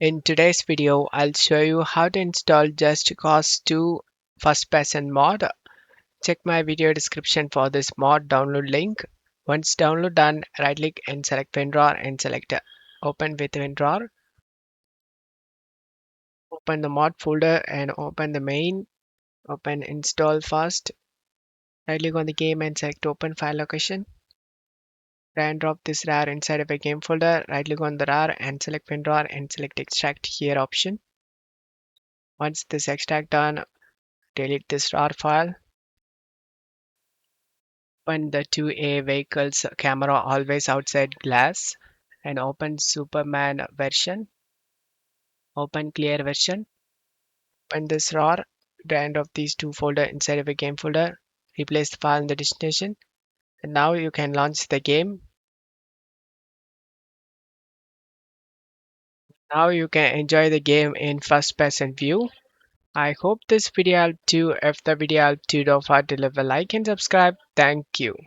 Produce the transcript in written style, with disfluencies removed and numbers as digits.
In today's video, I'll show you how to install Just Cause 2 first person mod. Check my video description for this mod download link. Once download done, right click and select WinRAR and select Open with WinRAR. Open the mod folder and open the main. Open install first. Right click on the game and select Open File Location. Drag and drop this RAR inside of a game folder. Right click on the RAR and select WinRAR and select Extract Here option. Once this extract done, delete this RAR file. Open the 2A vehicle's camera always outside glass and open Superman version. Open clear version. Open this RAR. Drag of these two folder inside of a game folder. Replace the file in the destination. And now you can launch the game. Now you can enjoy the game in first person view. I hope this video helped you. If the video helped you, don't forget to leave a like and subscribe. Thank you.